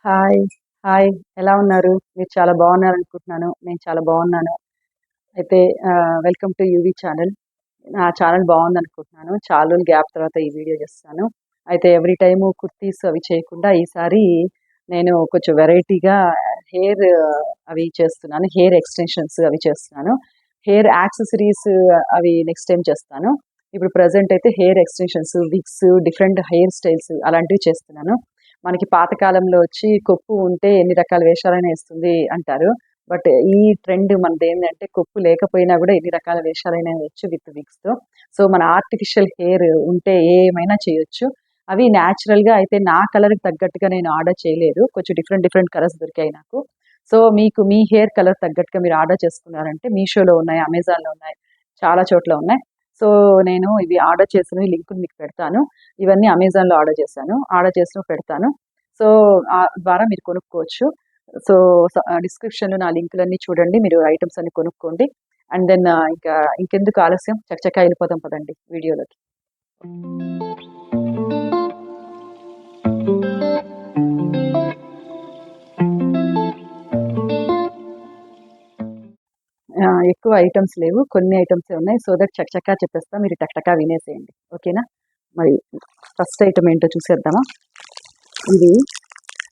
Hi. Hi. ఎలా ఉన్నారు? మీరు చాలా బాగున్నారనుకుంటున్నాను. నేను చాలా బాగున్నాను. అయితే వెల్కమ్ టు యూవీ ఛానల్. నా ఛానల్ బాగుందనుకుంటున్నాను. చాలా రోజులు గ్యాప్ తర్వాత ఈ వీడియో చేస్తున్నాను. అయితే ఎవ్రీ టైము కుర్తీస్ అవి చేయకుండా ఈసారి నేను కొంచెం వెరైటీగా హెయిర్ అవి చేస్తున్నాను. హెయిర్ ఎక్స్‌టెన్షన్స్ అవి చేస్తున్నాను. హెయిర్ యాక్సెసరీస్ అవి నెక్స్ట్ టైమ్ చేస్తాను. ఇప్పుడు ప్రెజెంట్ అయితే hair extensions, wigs, different hair styles అలాంటివి చేస్తున్నాను. మనకి పాత కాలంలో వచ్చి కొప్పు ఉంటే ఎన్ని రకాల వేషాలైనా ఏస్తుంది అంటారు. బట్ ఈ ట్రెండ్ మనదేందంటే కొప్పు లేకపోయినా గూడా ఎన్ని రకాల వేషాలైనా వేయొచ్చు విత్ విగ్స్‌తో. సో, మన ఆర్టిఫిషియల్ హెయిర్ ఉంటే ఏమైనా చేయొచ్చు. అవి నేచురల్‌గా అయితే నా కలర్‌కి తగ్గట్టుగా నేను ఆర్డర్ చేయలేదు. కొంచెం డిఫరెంట్ డిఫరెంట్ కలర్స్ దొరికాయి నాకు. సో, మీకు మీ హెయిర్ కలర్ తగ్గట్టుగా మీరు ఆర్డర్ చేసుకున్నారంటే మీషోలో ఉన్నాయి, అమెజాన్‌లో ఉన్నాయి, చాలా చోట్ల ఉన్నాయి. సో, నేను ఇవి ఆర్డర్ చేసినవి లింకులు మీకు పెడతాను. ఇవన్నీ అమెజాన్‌లో ఆర్డర్ చేశాను. ఆర్డర్ చేసినవి పెడతాను. సో, ద్వారా మీరు కొనుక్కోవచ్చు. సో, డిస్క్రిప్షన్‌లో నా లింకులన్నీ చూడండి. మీరు ఐటెమ్స్ అన్ని కొనుక్కోండి. అండ్ దెన్ ఇంకా ఇంకెందుకు ఆలస్యం చకచకా ఎళ్ళిపోదాం పదండి వీడియోలోకి. ఎక్కువ ఐటెమ్స్ లేవు. కొన్ని ఐటెమ్సే ఉన్నాయి. సో దట్ చకచకా చెప్పేస్తా. మీరు టకటకా వినేసేయండి. ఓకేనా? మరి ఫస్ట్ ఐటెమ్ ఏంటో చూసేద్దామా? ఇది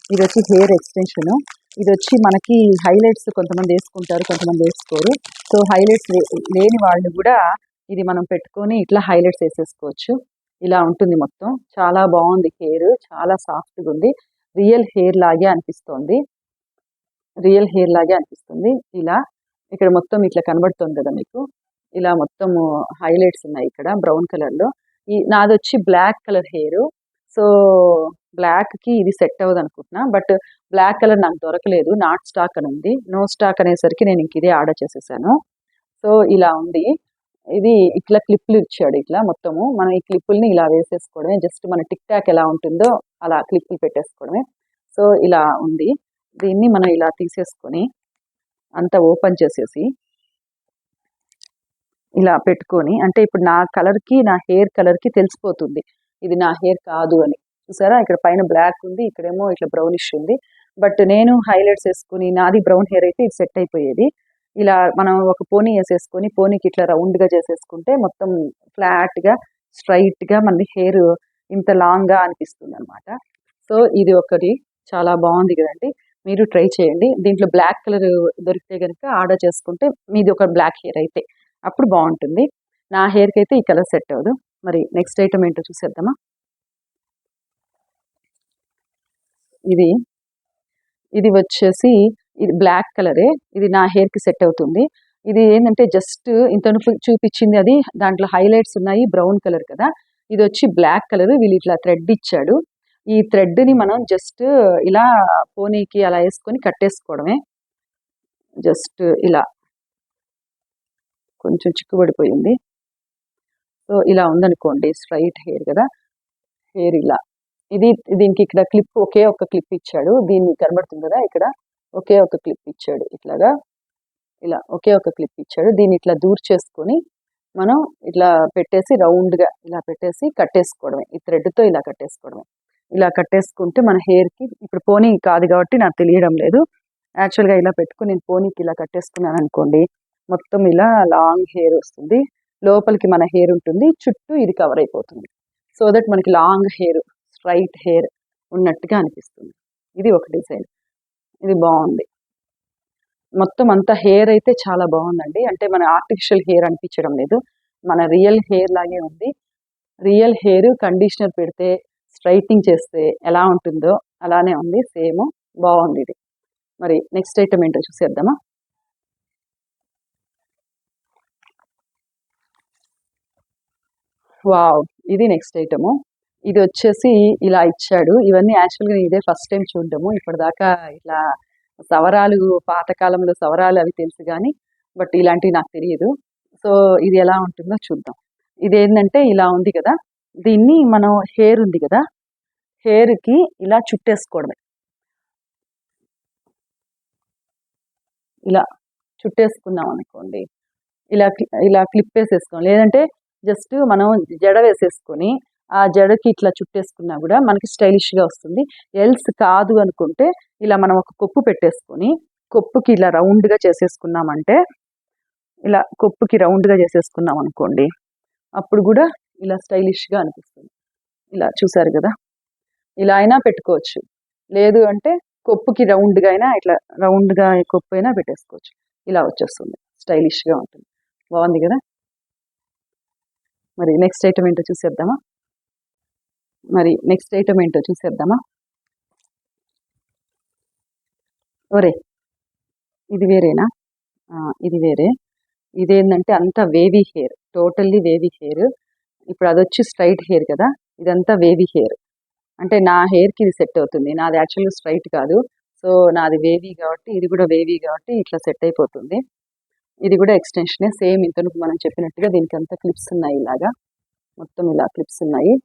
ఇదొచ్చి హెయిర్ ఎక్స్‌టెన్షను. ఇదొచ్చి మనకి హైలైట్స్ కొంతమంది యేసుకుంటారు, కొంతమంది యేసుకోరు. సో, హైలైట్స్ లేని వాళ్ళు గూడా ఇది మనం పెట్టుకొని ఇట్లా హైలైట్స్ యేసేసుకోవచ్చు. ఇలా ఉంటుంది మొత్తం. చాలా బావుంది హెయిర్. చాలా సాఫ్ట్‌గుంది. రియల్ హెయిర్ లాగే అనిపిస్తోంది. రియల్ హెయిర్ లాగే అనిపిస్తుంది. ఇలా ఇక్కడ మొత్తం ఇట్లా కనబడుతోంది గదా మీకు. ఇలా మొత్తము హైలైట్స్ ఉన్నాయి ఇక్కడ బ్రౌన్ కలర్‌లో. నాదొచ్చి బ్లాక్ కలర్ హెయిరు. సో, బ్లాక్‌కి ఇది సెట్ అవ్వదనుకుంటున్నా. బట్ బ్లాక్ కలర్ నాకు దొరకలేదు. నాట్ స్టాక్ అని ఉంది. నో స్టాక్ అనేసరికి నేను ఇంక ఇదే ఆర్డర్ చేసేసాను. సో, ఇలా ఉంది. ఇది ఇట్లా క్లిప్‌లు ఇచ్చాడు ఇట్లా మొత్తము. మనం ఈ క్లిప్పుల్ని ఇలా వేసేసుకోవడమే. జస్ట్ మన టిక్ టాక్ ఎలా ఉంటుందో అలా క్లిప్పులు పెట్టేసుకోవడమే. సో, ఇలా ఉంది. దీన్ని మనం ఇలా తీసేసుకొని అంతా ఓపెన్ చేసేసి ఇలా పెట్టుకొని అంటే ఇప్పుడు నా కలర్‌కి, నా హెయిర్ కలర్‌కి తెలిసిపోతుంది. ఇది నా హెయిర్ కాదు అని. చూసారా? ఇక్కడ పైన బ్లాక్ ఉంది. ఇక్కడేమో ఇట్లా బ్రౌనిష్ ఉంది. బట్ నేను హైలైట్స్ ఏసుకొని నాది బ్రౌన్ హెయిర్ అయితే ఇది సెట్ అయిపోయేది. ఇలా మనం ఒక పోనీ ఏసేసుకొని పోనీకి ఇట్లా రౌండ్‌గా చేసేసుకుంటే మొత్తం ఫ్లాట్‌గా, స్ట్రెయిట్‌గా మనది హెయిర్ ఇంత లాంగ్‌గా అనిపిస్తుందనమాట. సో, ఇది ఒకటి చాలా బావుంది గదండీ! మీరు ట్రై చేయండి. దీంట్లో బ్లాక్ కలర్ దొరికితే గనుక ఆర్డర్ చేసుకుంటే మీది ఒక బ్లాక్ హెయిర్ అయితే. అప్పుడు బావుంటుంది. నా హెయిర్‌కైతే ఈ కలర్ సెట్ అవ్వదు. మరి నెక్స్ట్ ఐటెమ్ ఏంటో చూసేద్దామా? ఇది, ఇది వచ్చేసి ఇది బ్లాక్ కలరే. ఇది నా హెయిర్‌కి సెట్ అవుతుంది. ఇది ఏందంటే జస్ట్ ఇంతమునుపు చూపిచ్చింది అది దాంట్లో హైలైట్స్ ఉన్నాయి. బ్రౌన్ కలర్ కదా! ఇదొచ్చి బ్లాక్ కలర్. వీళ్ళు ఇట్లా థ్రెడ్ ఇచ్చాడు. ఈ థ్రెడ్‌ని మనం జస్ట్ ఇలా పోనీకి అలా యేసుకొని కట్టేసుకోవడమే. జస్ట్ ఇలా కొంచెం చిక్కుబడిపోయింది. సో, ఇలా ఉందనుకోండి. స్ట్రెయిట్ హెయిర్ గదా! హెయిర్ ఇలా. ఇది దీనికి ఇక్కడ క్లిప్ ఒకే ఒక క్లిప్ ఇచ్చాడు. దీన్ని కనబడుతుంది గదా! ఇక్కడ ఒకే ఒక క్లిప్ ఇచ్చాడు. ఇట్లాగా ఇలా ఒకే ఒక క్లిప్ ఇచ్చాడు. దీన్ని ఇట్లా దూర్చేసుకొని మనం ఇట్లా పెట్టేసి రౌండ్‌గా ఇలా పెట్టేసి కట్టేసుకోవడమే. ఈ థ్రెడ్‌తో ఇలా కట్టేసుకోవడమే. ఇలా కట్టేసుకుంటే మన హెయిర్‌కి ఇప్పుడు పోనీ కాదు కాబట్టి నాకు తెలియడం లేదు. యాక్చువల్‌గా ఇలా పెట్టుకొని నేను పోనీకి ఇలా కట్టేసుకున్నాననుకోండి. మొత్తం ఇలా లాంగ్ హెయిర్ వస్తుంది. లోపలికి మన హెయిర్ ఉంటుంది. చుట్టూ ఇది కవర్ అయిపోతుంది. సో దట్ మనకి లాంగ్ హెయిర్, స్ట్రెయిట్ హెయిర్ ఉన్నట్టుగా అనిపిస్తుంది. ఇది ఒక డిజైన్. ఇది బావుంది. మొత్తం అంతా హెయిర్ అయితే చాలా బావుందండి. అంటే మన ఆర్టిఫిషియల్ హెయిర్ అనిపించడం లేదు. మన రియల్ హెయిర్ లాగే ఉంది. రియల్ హెయిర్ కండిషనర్ పెడితే, స్ట్రెయిటనింగ్ చేస్తే ఎలా ఉంటుందో అలానే ఉంది. సేమ్ బావుందిది. మరి నెక్స్ట్ ఐటెమ్ ఏంటో చూసేద్దామా? వావ్! ఇది నెక్స్ట్ ఐటము. ఇదొచ్చేసి ఇలా ఇచ్చాడు. ఇవన్నీ యాక్చువల్‌గా నేను ఇదే ఫస్ట్ టైమ్ చూడడము. ఇప్పటిదాకా ఇట్లా సవరాలు పాత కాలంలో సవరాలు అవి తెలుసు గానీ, బట్ ఇలాంటివి నాకు తెలీదు. సో, ఇది ఎలా ఉంటుందో చూద్దాం. ఇదేందంటే ఇలా ఉంది గదా! దీన్ని మనం హెయిర్ ఉంది గదా! హెయిర్‌కి ఇలా చుట్టేసుకోవడమే. ఇలా చుట్టేసుకున్నామనుకోండి. ఇలా క్లిప్పేసేసుకోవాలి. లేదంటే జస్ట్ మనం జడ వేసేసుకొని ఆ జడకి ఇట్లా చుట్టేసుకున్నా కూడా మనకి స్టైలిష్గా వస్తుంది. ఎల్స్ కాదు అనుకుంటే ఇలా మనం ఒక కొప్పు పెట్టేసుకొని కొప్పుకి ఇలా రౌండ్గా చేసేసుకున్నామంటే, ఇలా కొప్పుకి రౌండ్గా చేసేసుకున్నాం అనుకోండి, అప్పుడు కూడా ఇలా స్టైలిష్గా అనిపిస్తుంది. ఇలా చూసారు కదా, ఇలా అయినా పెట్టుకోవచ్చు. లేదు అంటే కొప్పుకి రౌండ్గా అయినా ఇట్లా రౌండ్గా కొప్పు అయినా పెట్టేసుకోవచ్చు. ఇలా వచ్చేస్తుంది, స్టైలిష్గా ఉంటుంది. బాగుంది కదా. మరి నెక్స్ట్ ఐటమ్ ఏంటో చూసేద్దామా. ఒరే, ఇది వేరేనా? ఇది వేరే. ఇదేంటంటే అంతా wavy hair, totally wavy hair. ఇప్పుడు అది వచ్చి స్ట్రైట్ హెయిర్ కదా, ఇదంతా వేవీ హెయిర్. అంటే నా హెయిర్కి ఇది సెట్ అవుతుంది. నాది యాక్చువల్గా స్ట్రైట్ కాదు, సో నాది వేవీ కాబట్టి, ఇది కూడా వేవీ కాబట్టి ఇట్లా సెట్ అయిపోతుంది. ఇది కూడా ఎక్స్టెన్షనే, సేమ్ ఇంతకు మనం చెప్పినట్టుగా దీనికి అంతా క్లిప్స్ ఉన్నాయి. ఇలాగా మొత్తం ఇలా క్లిప్స్ ఉన్నాయి.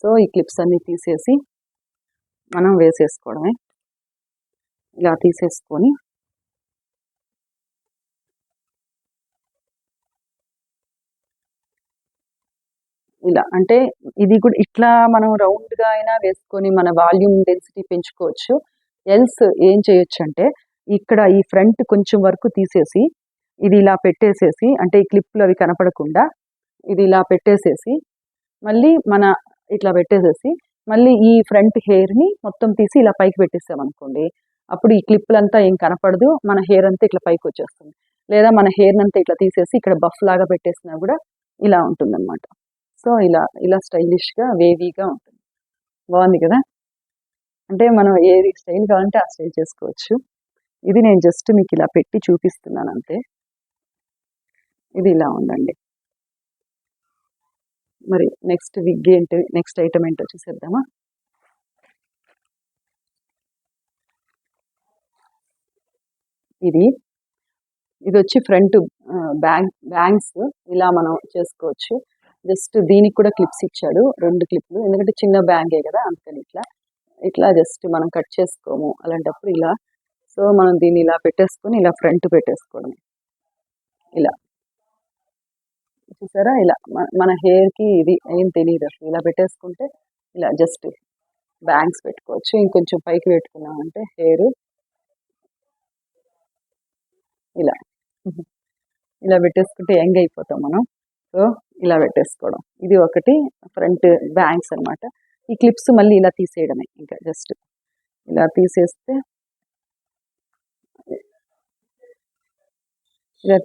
సో ఈ క్లిప్స్ అన్నీ తీసేసి మనం వేసేసుకోవడమే. ఇలా తీసేసుకొని ఇలా, అంటే ఇది కూడా ఇట్లా మనం రౌండ్గా అయినా వేసుకొని మన వాల్యూమ్ డెన్సిటీ పెంచుకోవచ్చు. ఎల్స్ ఏం చేయొచ్చు అంటే, ఇక్కడ ఈ ఫ్రంట్ కొంచెం వరకు తీసేసి ఇది ఇలా పెట్టేసేసి, అంటే ఈ క్లిప్లు అవి కనపడకుండా ఇది ఇలా పెట్టేసేసి, మళ్ళీ ఇట్లా పెట్టేసేసి మళ్ళీ ఈ ఫ్రంట్ హెయిర్ని మొత్తం తీసి ఇలా పైకి పెట్టేసామనుకోండి, అప్పుడు ఈ క్లిప్లంతా ఏం కనపడదు, మన హెయిర్ అంతా ఇట్లా పైకి వచ్చేస్తుంది. లేదా మన హెయిర్ అంతా ఇట్లా తీసేసి ఇక్కడ బఫ్ లాగా పెట్టేసినా కూడా ఇలా ఉంటుందన్నమాట. సో ఇలా స్టైలిష్గా వేవీగా ఉంటుంది. బాగుంది కదా. అంటే మనం ఏది స్టైల్ కావాలంటే ఆ స్టైల్ చేసుకోవచ్చు. ఇది నేను జస్ట్ మీకు ఇలా పెట్టి చూపిస్తున్నాను అంతే. ఇది ఇలా ఉందండి. మరి నెక్స్ట్ విగ్ ఏంటి, నెక్స్ట్ ఐటమ్ ఏంటో చూసేద్దామా. ఇది వచ్చి ఫ్రంట్ బ్యాంగ్స్ ఇలా మనం చేసుకోవచ్చు. జస్ట్ దీనికి కూడా క్లిప్స్ ఇచ్చాడు, 2 క్లిప్లు. ఎందుకంటే చిన్న బ్యాంగే కదా, అందుకని ఇట్లా జస్ట్ మనం కట్ చేసుకోము అలాంటప్పుడు ఇలా. సో మనం దీన్ని ఇలా పెట్టేసుకొని ఇలా ఫ్రంట్ పెట్టేసుకోవడం. ఇలా చూసారా, ఇలా మన హెయిర్కి ఇది ఏం తెలియదు అసలు. ఇలా పెట్టేసుకుంటే ఇలా జస్ట్ బ్యాంగ్స్ పెట్టుకోవచ్చు. ఇంకొంచెం పైకి పెట్టుకున్నామంటే హెయిర్ ఇలా పెట్టేసుకుంటే యంగ్ అయిపోతాం మనం. సో ఇలా పెట్టేసుకోవడం. ఇది ఒకటి ఫ్రంట్ బ్యాంగ్స్ అనమాట. ఈ క్లిప్స్ మళ్ళీ ఇలా తీసేయడమే, ఇంకా జస్ట్ ఇలా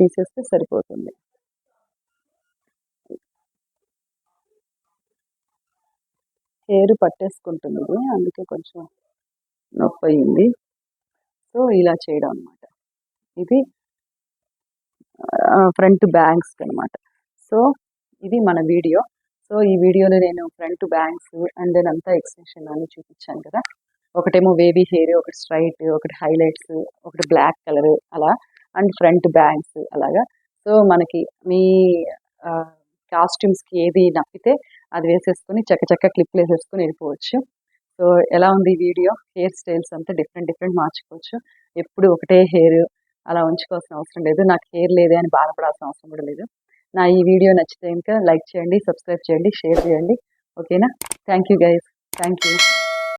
తీసేస్తే సరిపోతుంది. హెయిర్ పట్టేసుకుంటుంది ఇది, అందుకే కొంచెం నొప్పి అయింది. సో ఇలా చేయడం అనమాట. ఇది ఫ్రంట్ బ్యాంగ్స్ అనమాట. సో ఇది మన వీడియో. సో ఈ వీడియోలో నేను ఫ్రంట్ బ్యాంగ్స్ అండ్ దెన్ అంతా ఎక్స్టెన్షన్ అన్ని చూపించాను కదా. ఒకటేమో వేవీ హెయిర్, ఒకటి స్ట్రైట్, ఒకటి హైలైట్స్, ఒకటి బ్లాక్ కలర్ అలా, అండ్ ఫ్రంట్ బ్యాంగ్స్ అలాగా. సో మనకి మీ కాస్ట్యూమ్స్కి ఏది నప్పితే అది వేసేసుకొని చక్క క్లిప్లు వేసేసుకొని వెళ్ళిపోవచ్చు. సో ఎలా ఉంది ఈ వీడియో. హెయిర్ స్టైల్స్ అంతా డిఫరెంట్ మార్చుకోవచ్చు. ఎప్పుడు ఒకటే హెయిర్ అలా ఉంచుకోవాల్సిన అవసరం లేదు. నాకు హెయిర్ లేదే అని బాధపడాల్సిన అవసరం కూడా లేదు. నా ఈ వీడియో నచ్చితే ఇంకా లైక్ చేయండి, సబ్స్క్రైబ్ చేయండి, షేర్ చేయండి. ఓకేనా. Thank you guys. Thank you.